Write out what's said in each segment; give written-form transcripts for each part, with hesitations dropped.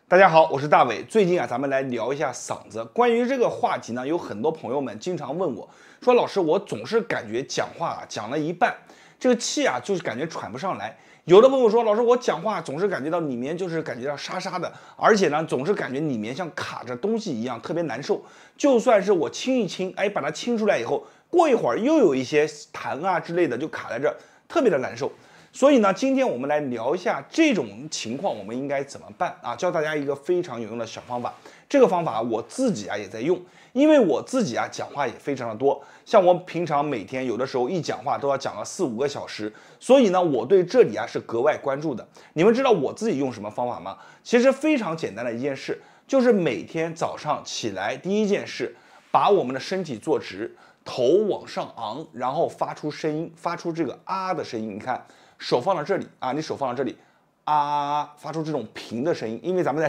大家好，我是大伟。最近啊，咱们来聊一下嗓子。关于这个话题呢，有很多朋友们经常问我，说老师，我总是感觉讲话讲了一半，这个气啊，就是感觉喘不上来。有的朋友说，老师，我讲话总是感觉到里面就是感觉到沙沙的，而且呢，总是感觉里面像卡着东西一样，特别难受。就算是我清一清，哎，把它清出来以后，过一会儿又有一些痰啊之类的就卡在这儿，特别的难受。所以呢，今天我们来聊一下这种情况我们应该怎么办啊？教大家一个非常有用的小方法。这个方法我自己啊也在用，因为我自己啊讲话也非常的多，像我平常每天有的时候一讲话都要讲个4、5个小时，所以呢，我对这里啊是格外关注的。你们知道我自己用什么方法吗？其实非常简单的一件事，就是每天早上起来第一件事，把我们的身体坐直，头往上昂，然后发出声音，发出这个啊的声音。你看。手放到这里啊，你手放到这里，啊，发出这种平的声音。因为咱们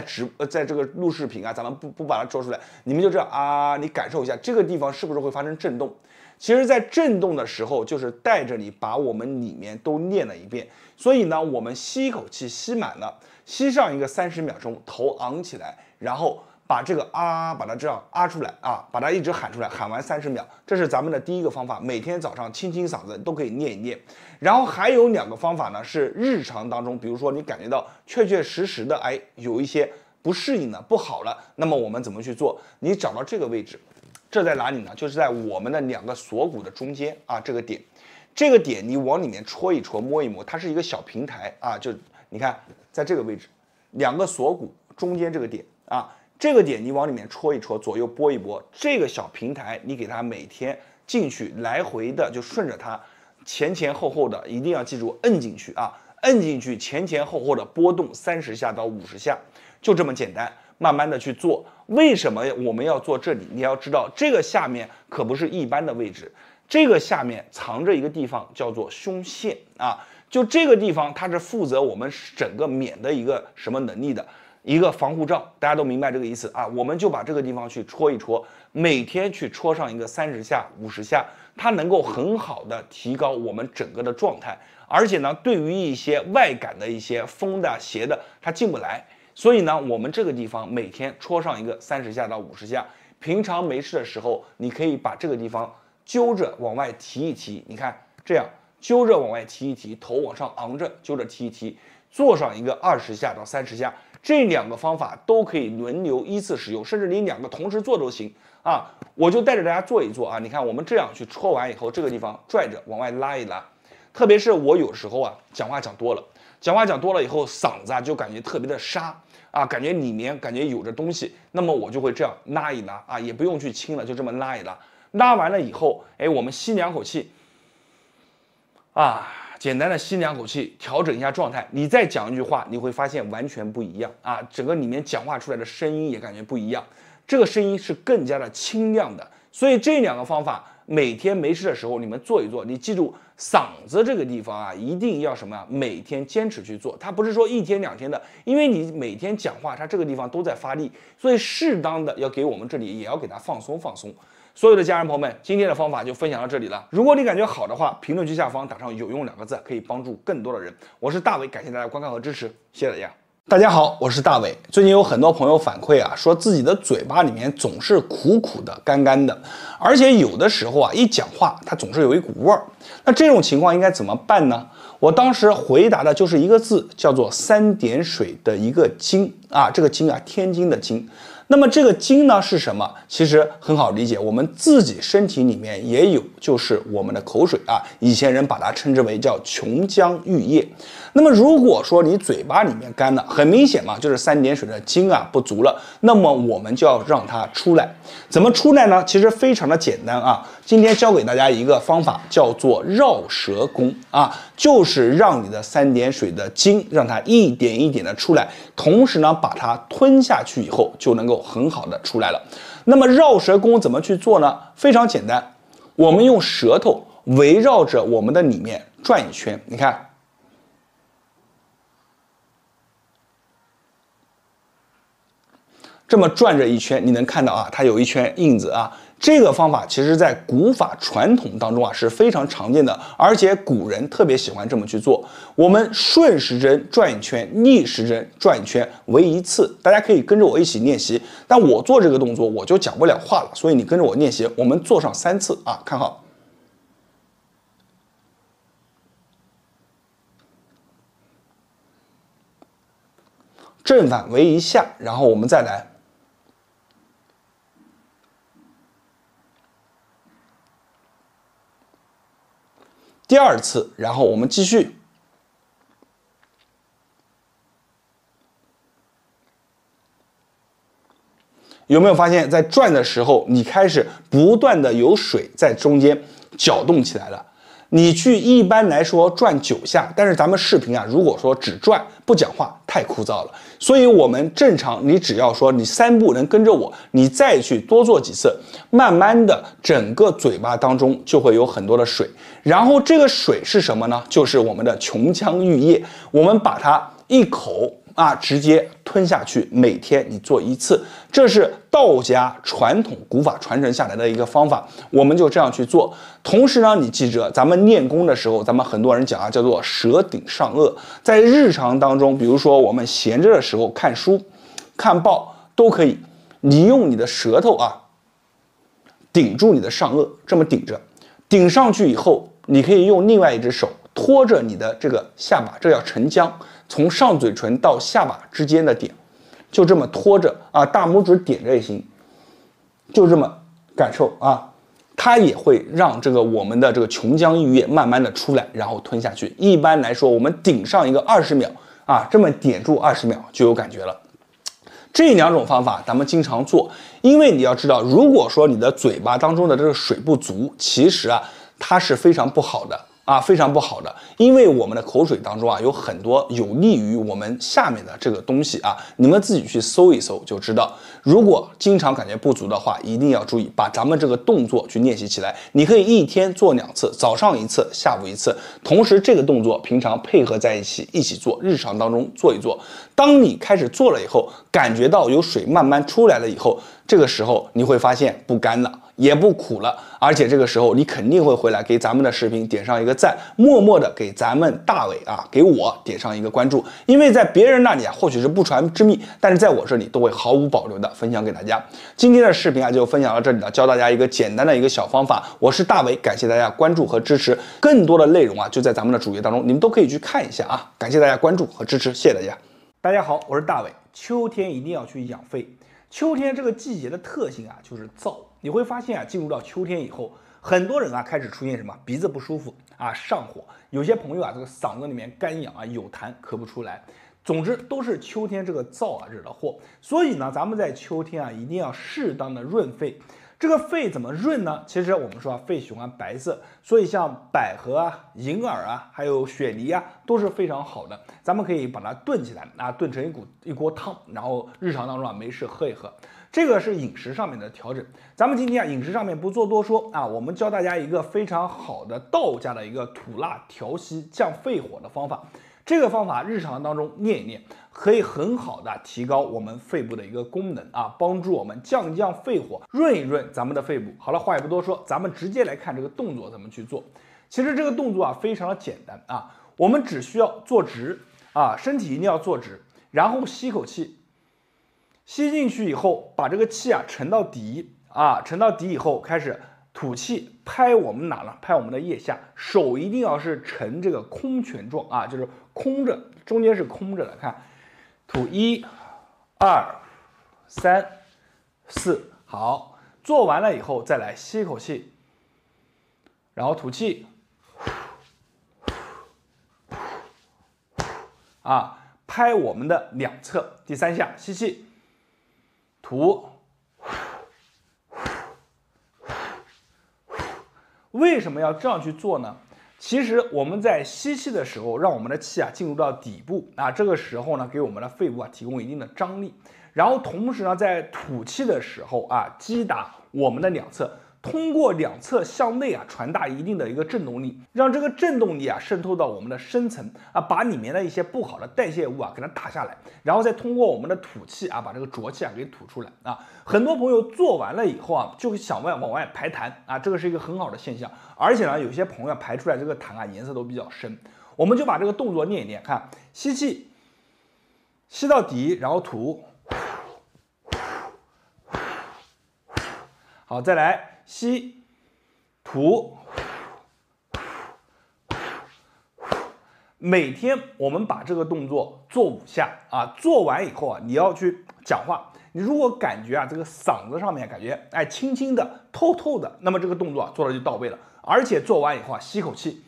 在这个录视频啊，咱们不把它说出来，你们就这样啊，你感受一下这个地方是不是会发生震动？其实，在震动的时候，就是带着你把我们里面都练了一遍。所以呢，我们吸一口气，吸满了，吸上一个30秒钟，头昂起来，然后把这个啊，把它这样啊出来啊，把它一直喊出来，喊完30秒，这是咱们的第一个方法。每天早上清清嗓子都可以练一练。然后还有2个方法呢，是日常当中，比如说你感觉到确确实实的，哎，有一些不适应了，不好了，那么我们怎么去做？你找到这个位置，这在哪里呢？就是在我们的2个锁骨的中间啊，这个点，这个点你往里面戳一戳，摸一摸，它是一个小平台啊，就你看在这个位置，2个锁骨中间这个点啊。这个点你往里面戳一戳，左右拨一拨，这个小平台你给它每天进去来回的就顺着它前前后后的，一定要记住摁进去啊，摁进去前前后后的波动30下到50下，就这么简单，慢慢的去做。为什么我们要做这里？你要知道这个下面可不是一般的位置，这个下面藏着一个地方叫做胸腺啊，就这个地方它是负责我们整个免的一个什么能力的。一个防护罩，大家都明白这个意思啊？我们就把这个地方去戳一戳，每天去戳上一个30下、50下，它能够很好的提高我们整个的状态，而且呢，对于一些外感的一些风的、邪的，它进不来。所以呢，我们这个地方每天戳上一个30下到50下，平常没事的时候，你可以把这个地方揪着往外提一提，你看这样揪着往外提一提，头往上昂着，揪着提一提，做上一个20下到30下。这2个方法都可以轮流依次使用，甚至你2个同时做都行啊！我就带着大家做一做啊！你看我们这样去戳完以后，这个地方拽着往外拉一拉，特别是我有时候啊讲话讲多了以后，嗓子啊就感觉特别的沙啊，感觉里面感觉有着东西，那么我就会这样拉一拉啊，也不用去清了，就这么拉一拉，拉完了以后，哎，我们吸2口气啊。简单的吸2口气，调整一下状态。你再讲一句话，你会发现完全不一样啊！整个里面讲话出来的声音也感觉不一样，这个声音是更加的清亮的。所以这2个方法，每天没事的时候你们做一做。你记住，嗓子这个地方啊，一定要什么啊？每天坚持去做。它不是说1天2天的，因为你每天讲话，它这个地方都在发力，所以适当的要给我们这里也要给它放松放松。所有的家人朋友们，今天的方法就分享到这里了。如果你感觉好的话，评论区下方打上有用2个字，可以帮助更多的人。我是大伟，感谢大家观看和支持，谢谢大家。大家好，我是大伟。最近有很多朋友反馈啊，说自己的嘴巴里面总是苦苦的、干干的，而且有的时候啊，一讲话它总是有一股味儿。那这种情况应该怎么办呢？我当时回答的就是一个字，叫做3点水的一个津啊，这个津啊，天津的津。那么这个津呢是什么？其实很好理解，我们自己身体里面也有，就是我们的口水啊。以前人把它称之为叫琼浆玉液。那么如果说你嘴巴里面干了，很明显嘛，就是3点水的津啊不足了，那么我们就要让它出来。怎么出来呢？其实非常的简单啊。今天教给大家一个方法，叫做绕舌功啊，就是让你的3点水的津让它一点一点的出来，同时呢把它吞下去以后就能够很好的出来了。那么绕舌功怎么去做呢？非常简单，我们用舌头围绕着我们的里面转一圈，你看。这么转着一圈，你能看到啊，它有一圈印子啊。这个方法其实在古法传统当中啊是非常常见的，而且古人特别喜欢这么去做。我们顺时针转一圈，逆时针转一圈为一次，大家可以跟着我一起练习。但我做这个动作我就讲不了话了，所以你跟着我练习，我们做上3次啊，看好。正反为一下，然后我们再来。第2次，然后我们继续。有没有发现，在转的时候，你开始不断的有水在中间搅动起来了？你去一般来说转9下，但是咱们视频啊，如果说只转不讲话，太枯燥了。所以我们正常，你只要说你3步能跟着我，你再去多做几次，慢慢的整个嘴巴当中就会有很多的水。然后这个水是什么呢？就是我们的琼浆玉液，我们把它一口直接吞下去，每天你做1次，这是道家传统古法传承下来的一个方法，我们就这样去做。同时呢，你记着，咱们练功的时候，咱们很多人讲叫做舌顶上颚，在日常当中，比如说我们闲着的时候看书、看报都可以，你用你的舌头顶住你的上颚，这么顶着，顶上去以后，你可以用另外一只手托着你的这个下巴，这叫沉浆。从上嘴唇到下巴之间的点，就这么拖着大拇指点着也行，就这么感受它也会让这个我们的这个琼浆玉液慢慢的出来，然后吞下去。一般来说，我们顶上一个20秒这么点住20秒就有感觉了。这2种方法咱们经常做，因为你要知道，如果说你的嘴巴当中的这个水不足，其实它是非常不好的。非常不好的，因为我们的口水当中有很多有利于我们下面的这个东西你们自己去搜一搜就知道。如果经常感觉不足的话，一定要注意把咱们这个动作去练习起来。你可以一天做2次，早上1次，下午1次。同时这个动作平常配合在一起做，日常当中做一做。当你开始做了以后，感觉到有水慢慢出来了以后，这个时候你会发现不干了，也不苦了，而且这个时候你肯定会回来给咱们的视频点上一个赞，默默的给咱们大伟给我点上一个关注，因为在别人那里或许是不传之秘，但是在我这里都会毫无保留的分享给大家。今天的视频就分享到这里了，教大家一个简单的一个小方法。我是大伟，感谢大家关注和支持，更多的内容就在咱们的主页当中，你们都可以去看一下感谢大家关注和支持，谢谢大家。大家好，我是大伟。秋天一定要去养肺。秋天这个季节的特性就是燥，你会发现进入到秋天以后，很多人开始出现什么鼻子不舒服上火，有些朋友这个嗓子里面干痒有痰咳不出来，总之都是秋天这个燥惹的祸。所以呢，咱们在秋天一定要适当的润肺。这个肺怎么润呢？其实我们说肺喜欢白色，所以像百合银耳还有雪梨都是非常好的。咱们可以把它炖起来炖成一锅汤，然后日常当中没事喝一喝。这个是饮食上面的调整。咱们今天饮食上面不做多说我们教大家一个非常好的道家的一个土辣调息降肺火的方法。这个方法日常当中练一练，可以很好的提高我们肺部的一个功能帮助我们降肺火，润一润咱们的肺部。好了，话也不多说，咱们直接来看这个动作怎么去做。其实这个动作非常的简单我们只需要坐直身体一定要坐直，然后吸一口气，吸进去以后把这个气沉到底沉到底以后开始吐气，拍我们哪呢？拍我们的腋下，手一定要是呈这个空拳状就是空着，中间是空着的。看，吐1、2、3、4，好，做完了以后再来吸一口气，然后吐气，拍我们的2侧。第3下吸气，吐。为什么要这样去做呢？其实我们在吸气的时候，让我们的气进入到底部这个时候呢，给我们的肺部提供一定的张力。然后同时呢，在吐气的时候击打我们的2侧，通过两侧向内啊传达一定的一个振动力，让这个振动力啊渗透到我们的深层啊，把里面的一些不好的代谢物啊给它打下来，然后再通过我们的吐气啊把这个浊气啊给吐出来啊。很多朋友做完了以后啊，就想往外排痰啊，这个是一个很好的现象，而且呢，有些朋友排出来这个痰啊颜色都比较深。我们就把这个动作念一念，看，吸气，吸到底，然后吐。好，再来吸，吐。每天我们把这个动作做5下啊，做完以后啊，你要去讲话。你如果感觉啊这个嗓子上面感觉轻轻的、透透的，那么这个动作做的就到位了。而且做完以后啊，吸口气。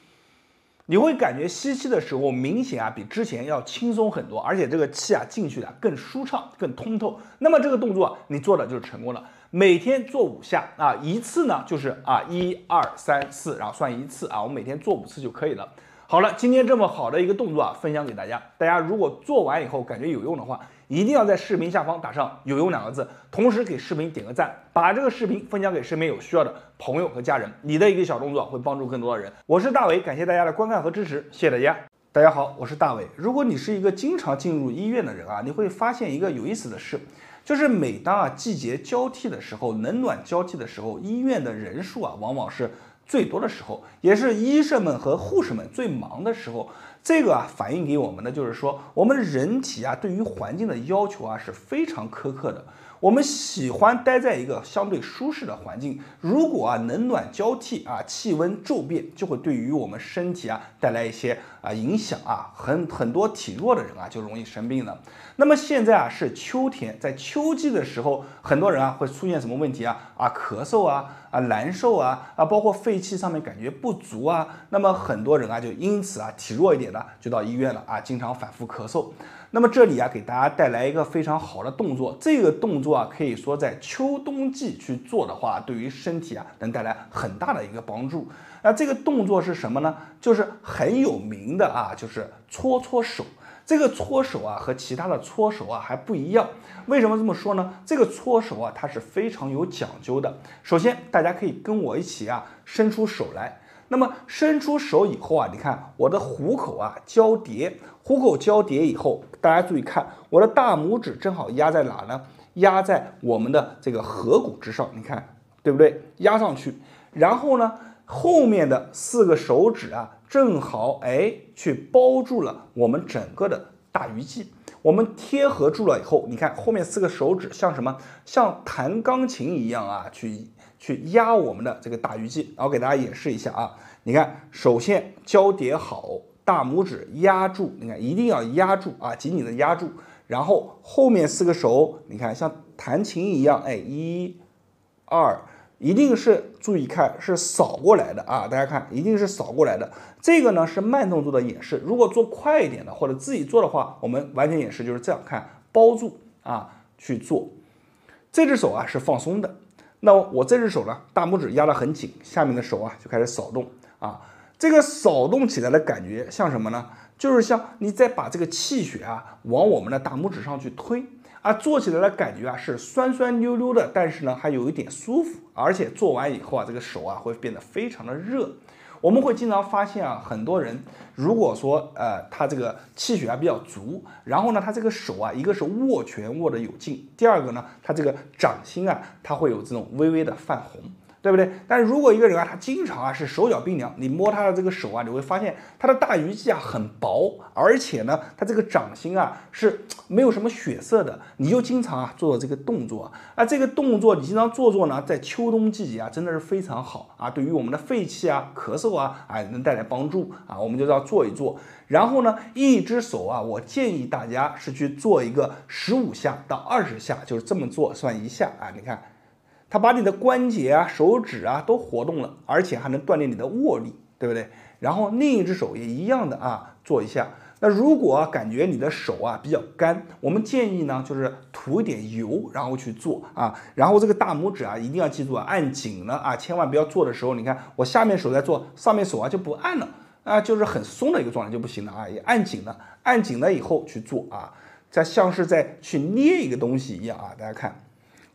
你会感觉吸气的时候明显啊比之前要轻松很多，而且这个气啊进去的更舒畅、更通透。那么这个动作你做的就是成功了。每天做5下啊，一次呢就是1、2、3、4，然后算一次啊，我们每天做5次就可以了。好了，今天这么好的一个动作啊，分享给大家。大家如果做完以后感觉有用的话，一定要在视频下方打上“有用”2个字，同时给视频点个赞，把这个视频分享给身边有需要的朋友和家人。你的一个小动作会帮助更多的人。我是大伟，感谢大家的观看和支持，谢谢大家。大家好，我是大伟。如果你是一个经常进入医院的人啊，你会发现一个有意思的事，就是每当季节交替的时候，冷暖交替的时候，医院的人数啊往往是最多的时候，也是医生们和护士们最忙的时候。这个反映给我们的就是说，我们人体对于环境的要求是非常苛刻的。我们喜欢待在一个相对舒适的环境，如果冷暖交替气温骤变，就会对于我们身体带来一些影响很多体弱的人就容易生病了。那么现在是秋天，在秋季的时候，很多人会出现什么问题咳嗽难受包括肺气上面感觉不足那么很多人就因此体弱一点的就到医院了经常反复咳嗽。那么这里给大家带来一个非常好的动作，这个动作可以说在秋冬季去做的话，对于身体能带来很大的一个帮助。那这个动作是什么呢？就是很有名的就是搓搓手。这个搓手和其他的搓手还不一样。为什么这么说呢？这个搓手它是非常有讲究的。首先，大家可以跟我一起伸出手来。那么伸出手以后你看我的虎口交叠，虎口交叠以后，大家注意看，我的大拇指正好压在哪呢？压在我们的这个颌骨之上，你看对不对？压上去，然后呢，后面的4个手指正好去包住了我们整个的大鱼际。我们贴合住了以后，你看后面4个手指像什么？像弹钢琴一样去压我们的这个大鱼际。然后给大家演示一下你看，首先交叠好，大拇指压住，你看一定要压住紧紧的压住。然后后面4个手，你看像弹琴一样，1、2。一定是注意看，是扫过来的大家看，一定是扫过来的。这个呢是慢动作的演示，如果做快一点的或者自己做的话，我们完全演示就是这样看，包住去做。这只手是放松的，那我这只手呢，大拇指压得很紧，下面的手就开始扫动这个扫动起来的感觉像什么呢？就是像你再把这个气血往我们的大拇指上去推。做起来的感觉是酸酸溜溜的，但是呢还有一点舒服，而且做完以后这个手会变得非常的热。我们会经常发现很多人如果说他这个气血比较足，然后呢他这个手一个是握拳握得有劲，第二个呢他这个掌心他会有这种微微的泛红。对不对？但是如果一个人他经常是手脚冰凉，你摸他的这个手你会发现他的大鱼际很薄，而且呢，他这个掌心是没有什么血色的。你就经常做这个动作这个动作你经常做呢，在秋冬季节真的是非常好对于我们的肺气咳嗽能带来帮助我们就要做一做。然后呢，一只手我建议大家是去做一个15下到20下，就是这么做算1下你看。它把你的关节手指都活动了，而且还能锻炼你的握力，对不对？然后另一只手也一样的做一下。那如果感觉你的手比较干，我们建议呢就是涂一点油，然后去做然后这个大拇指一定要记住按紧了千万不要做的时候，你看我下面手在做，上面手就不按了就是很松的一个状态就不行了也按紧了，按紧了以后去做再像是在去捏一个东西一样大家看。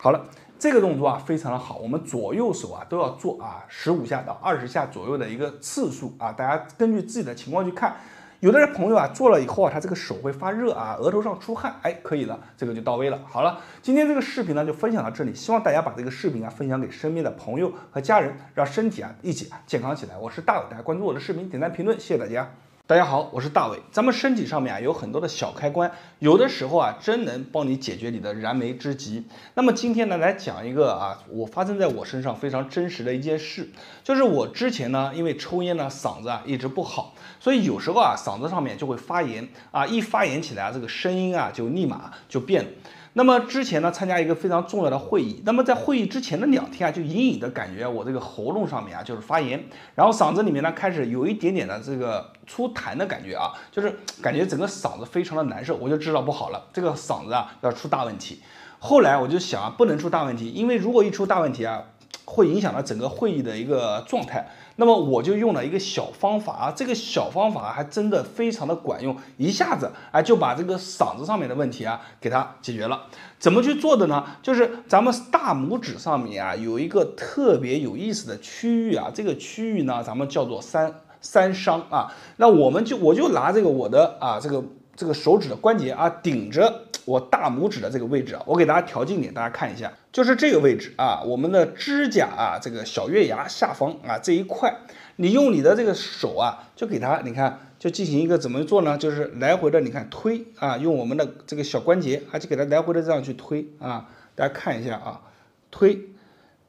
好了，这个动作啊非常的好，我们左右手啊都要做啊15下到20下左右的一个次数啊，大家根据自己的情况去看。有的人朋友啊做了以后啊，他这个手会发热啊，额头上出汗，哎，可以了，这个就到位了。好了，今天这个视频呢就分享到这里，希望大家把这个视频啊分享给身边的朋友和家人，让身体啊一起健康起来。我是大伟，大家关注我的视频，点赞评论，谢谢大家。大家好，我是大伟。咱们身体上面啊有很多的小开关，有的时候啊真能帮你解决你的燃眉之急。那么今天呢来讲一个啊我发生在我身上非常真实的一件事，就是我之前呢因为抽烟呢嗓子啊一直不好，所以有时候啊嗓子上面就会发炎啊，一发炎起来啊这个声音啊就立马就变了。那么之前呢，参加一个非常重要的会议，那么在会议之前的2天啊，就隐隐的感觉我这个喉咙上面啊就是发炎，然后嗓子里面呢开始有一点点的这个出痰的感觉啊，就是感觉整个嗓子非常的难受，我就知道不好了，这个嗓子啊要出大问题。后来我就想啊，不能出大问题，因为如果一出大问题啊，会影响到整个会议的一个状态。那么我就用了一个小方法啊，这个小方法还真的非常的管用，一下子啊就把这个嗓子上面的问题啊给它解决了。怎么去做的呢？就是咱们大拇指上面啊有一个特别有意思的区域啊，这个区域呢咱们叫做三商啊。那我就拿这个我的啊这个手指的关节啊顶着我大拇指的这个位置啊，我给大家调近点，大家看一下，就是这个位置啊，我们的指甲啊，这个小月牙下方啊这一块，你用你的这个手啊，就给它，你看，就进行一个怎么做呢？就是来回的，你看推啊，用我们的这个小关节啊，就给它来回的这样去推啊，大家看一下啊，推，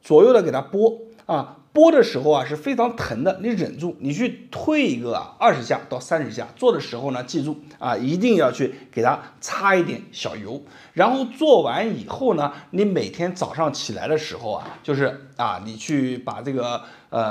左右的给它拨啊。拨的时候啊是非常疼的，你忍住，你去推一个啊20下到30下。做的时候呢，记住啊，一定要去给它擦一点小油。然后做完以后呢，你每天早上起来的时候啊，就是啊，你去把这个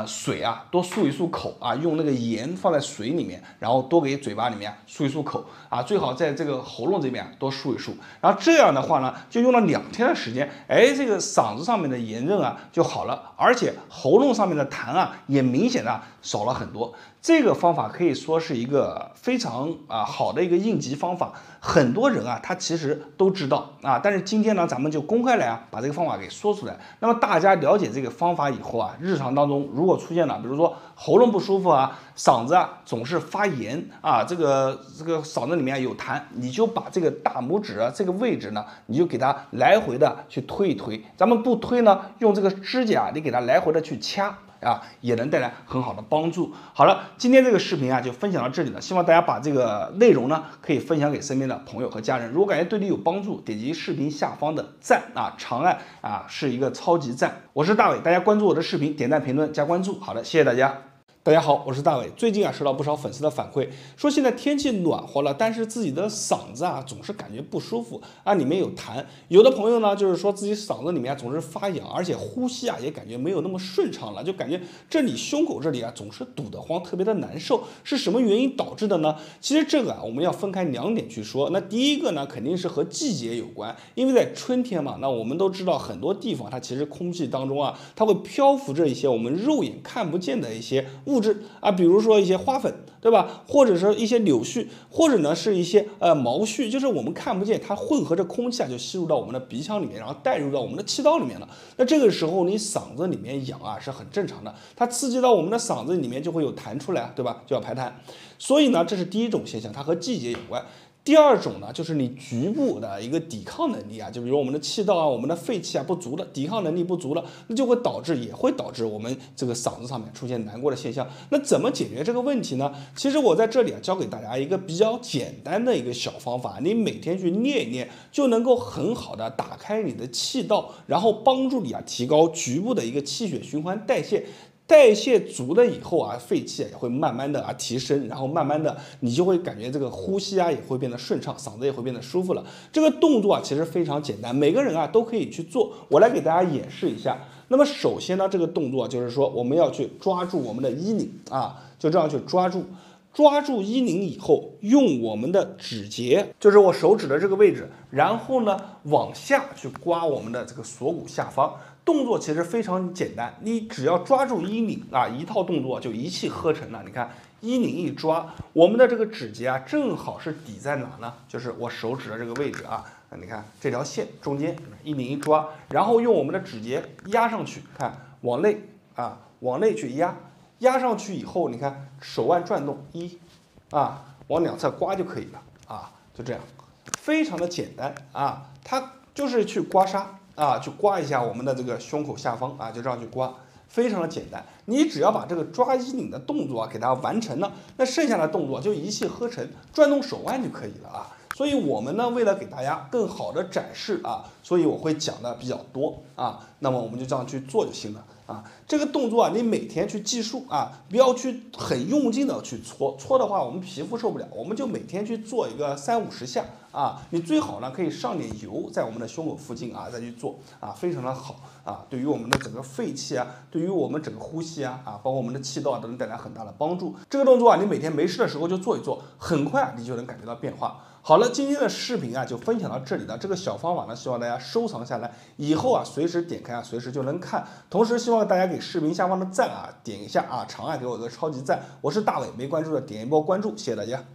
水啊多漱一漱口啊，用那个盐放在水里面，然后多给嘴巴里面漱一漱口啊，最好在这个喉咙这边多漱一漱。然后这样的话呢，就用了2天的时间，哎，这个嗓子上面的炎症啊就好了，而且喉咙上面的痰啊也明显的少了很多。这个方法可以说是一个非常好的一个应急方法，很多人啊他其实都知道啊，但是今天呢咱们就公开来啊把这个方法给说出来。那么大家了解这个方法以后啊，日常当中如果出现了比如说喉咙不舒服啊，嗓子啊总是发炎啊，这个嗓子里面有痰，你就把这个大拇指啊这个位置呢，你就给它来回的去推一推。咱们不推呢，用这个指甲你给它来回的去掐啊，也能带来很好的帮助。好了，今天这个视频啊就分享到这里了，希望大家把这个内容呢可以分享给身边的朋友和家人。如果感觉对你有帮助，点击视频下方的赞啊，长按啊是一个超级赞。我是大伟，大家关注我的视频，点赞、评论、加关注。好的，谢谢大家。大家好，我是大伟。最近啊，收到不少粉丝的反馈，说现在天气暖和了，但是自己的嗓子啊总是感觉不舒服啊，里面有痰。有的朋友呢，就是说自己嗓子里面总是发痒，而且呼吸啊也感觉没有那么顺畅了，就感觉这里胸口这里啊总是堵得慌，特别的难受。是什么原因导致的呢？其实这个啊，我们要分开2点去说。那第一个呢，肯定是和季节有关，因为在春天嘛，那我们都知道很多地方它其实空气当中啊，它会漂浮着一些我们肉眼看不见的一些物质啊，比如说一些花粉，对吧？或者说一些柳絮，或者呢是一些毛絮，就是我们看不见，它混合着空气啊，就吸入到我们的鼻腔里面，然后带入到我们的气道里面了。那这个时候你嗓子里面痒啊是很正常的，它刺激到我们的嗓子里面就会有痰出来，对吧？就要排痰。所以呢，这是第一种现象，它和季节有关。第二种呢，就是你局部的一个抵抗能力啊，就比如我们的气道啊、我们的肺气啊不足了，抵抗能力不足了，那就会导致我们这个嗓子上面出现难过的现象。那怎么解决这个问题呢？其实我在这里啊，教给大家一个比较简单的一个小方法，你每天去练一练，就能够很好的打开你的气道，然后帮助你啊提高局部的一个气血循环代谢。代谢足了以后啊，肺气也会慢慢的提升，然后慢慢的你就会感觉这个呼吸啊也会变得顺畅，嗓子也会变得舒服了。这个动作啊其实非常简单，每个人啊都可以去做。我来给大家演示一下。那么首先呢，这个动作就是说我们要去抓住我们的衣领啊，就这样去抓住衣领以后，用我们的指节，就是我手指的这个位置，然后呢往下去刮我们的这个锁骨下方。动作其实非常简单，你只要抓住衣领啊，一套动作就一气呵成了。你看衣领一抓，我们的这个指节啊，正好是抵在哪呢？就是我手指的这个位置啊，你看这条线中间一拧一抓，然后用我们的指节压上去，看往内往内去压，压上去以后，你看手腕转动往两侧刮就可以了就这样，非常的简单它就是去刮痧去刮一下我们的这个胸口下方就这样去刮。非常的简单，你只要把这个抓衣领的动作给它完成了，那剩下的动作就一气呵成，转动手腕就可以了所以我们呢，为了给大家更好的展示所以我会讲的比较多那么我们就这样去做就行了这个动作你每天去计数不要去很用劲的去搓的话，我们皮肤受不了，我们就每天去做一个30-50下你最好呢可以上点油在我们的胸口附近再去做非常的好对于我们的整个肺气对于我们整个呼吸包括我们的气道都能带来很大的帮助。这个动作你每天没事的时候就做一做，很快你就能感觉到变化。好了，今天的视频就分享到这里了。这个小方法呢，希望大家收藏下来，以后随时点开随时就能看。同时，希望大家给视频下方的赞点一下长按给我一个超级赞。我是大伟，没关注的点一波关注，谢谢大家。